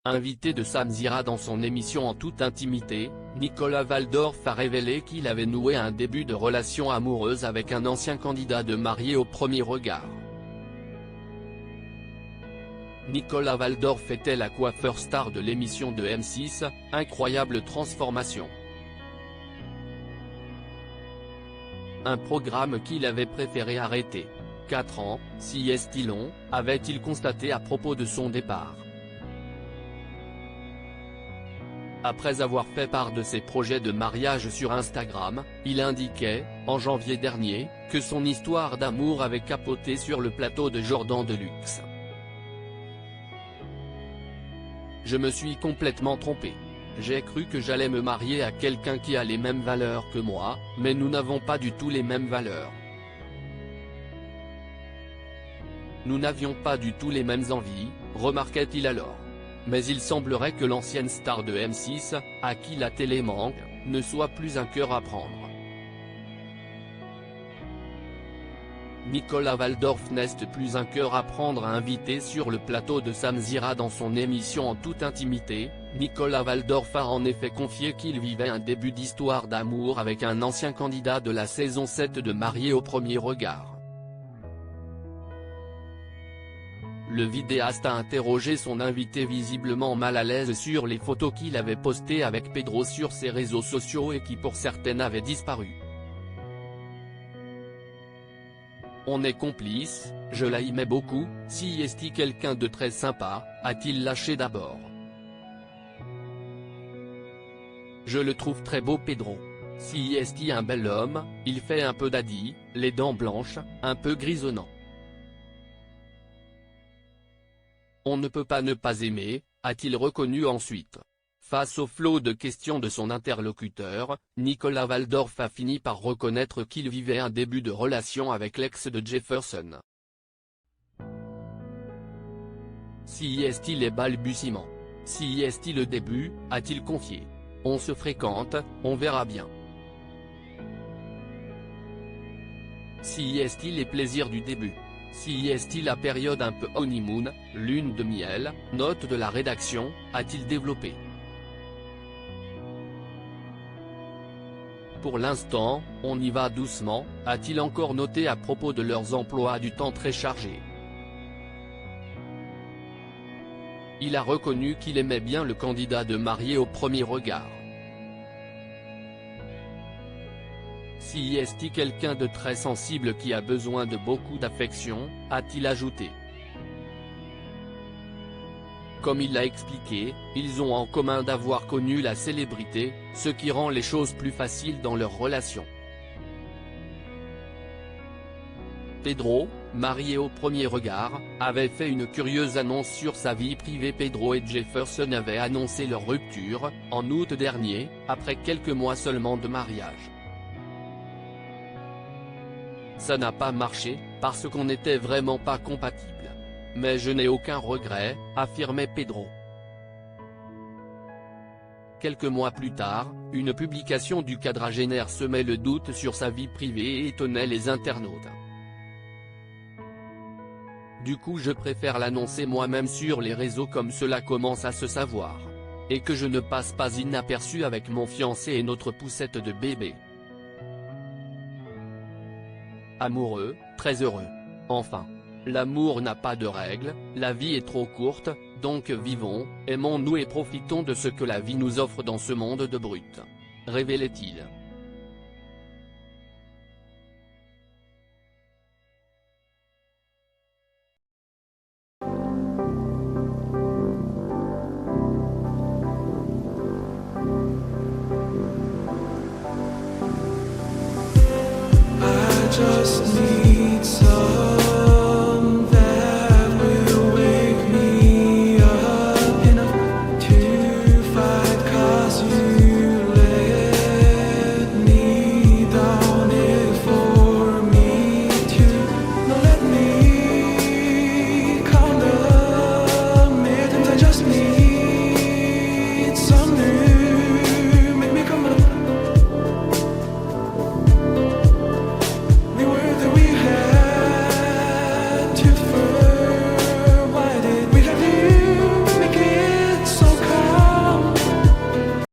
Invité de Samzira dans son émission En toute intimité, Nicolas Waldorf a révélé qu'il avait noué un début de relation amoureuse avec un ancien candidat de Marié au premier regard. Nicolas Waldorf était la coiffeur star de l'émission de M6, Incroyable Transformation. Un programme qu'il avait préféré arrêter. 4 ans, si est-il long, avait-il constaté à propos de son départ. Après avoir fait part de ses projets de mariage sur Instagram, il indiquait, en janvier dernier, que son histoire d'amour avait capoté sur le plateau de Jordan Deluxe. Je me suis complètement trompé. J'ai cru que j'allais me marier à quelqu'un qui a les mêmes valeurs que moi, mais nous n'avons pas du tout les mêmes valeurs. Nous n'avions pas du tout les mêmes envies, remarquait-il alors. Mais il semblerait que l'ancienne star de M6, à qui la télé manque, ne soit plus un cœur à prendre. Nicolas Waldorf n'est plus un cœur à prendre, invité sur le plateau de Samzira dans son émission En toute intimité. Nicolas Waldorf a en effet confié qu'il vivait un début d'histoire d'amour avec un ancien candidat de la saison 7 de Marié au premier regard. Le vidéaste a interrogé son invité visiblement mal à l'aise sur les photos qu'il avait postées avec Pedro sur ses réseaux sociaux et qui pour certaines avaient disparu. On est complices, je l'aimais beaucoup, si est-il quelqu'un de très sympa, a-t-il lâché d'abord. Je le trouve très beau Pedro. Si est-il un bel homme, il fait un peu daddy, les dents blanches, un peu grisonnant. On ne peut pas ne pas aimer, a-t-il reconnu ensuite. Face au flot de questions de son interlocuteur, Nicolas Waldorf a fini par reconnaître qu'il vivait un début de relation avec l'ex de Jefferson. Si est-il les balbutiements. Si est-il le début, a-t-il confié. On se fréquente, on verra bien. Si est-il les plaisirs du début. Si est-il la période un peu honeymoon, lune de miel, note de la rédaction, a-t-il développé. Pour l'instant, on y va doucement, a-t-il encore noté à propos de leurs emplois du temps très chargés. Il a reconnu qu'il aimait bien le candidat de Marié au premier regard. Si est-il quelqu'un de très sensible qui a besoin de beaucoup d'affection, a-t-il ajouté. Comme il l'a expliqué, ils ont en commun d'avoir connu la célébrité, ce qui rend les choses plus faciles dans leur relation. Pedro, marié au premier regard, avait fait une curieuse annonce sur sa vie privée. Pedro et Jefferson avaient annoncé leur rupture, en août dernier, après quelques mois seulement de mariage. Ça n'a pas marché, parce qu'on n'était vraiment pas compatibles. Mais je n'ai aucun regret, affirmait Pedro. Quelques mois plus tard, une publication du quadragénaire semait le doute sur sa vie privée et étonnait les internautes. Du coup je préfère l'annoncer moi-même sur les réseaux comme cela commence à se savoir. Et que je ne passe pas inaperçu avec mon fiancé et notre poussette de bébé. Amoureux, très heureux. Enfin. L'amour n'a pas de règles, la vie est trop courte, donc vivons, aimons-nous et profitons de ce que la vie nous offre dans ce monde de brut. Révélait-il. I just need some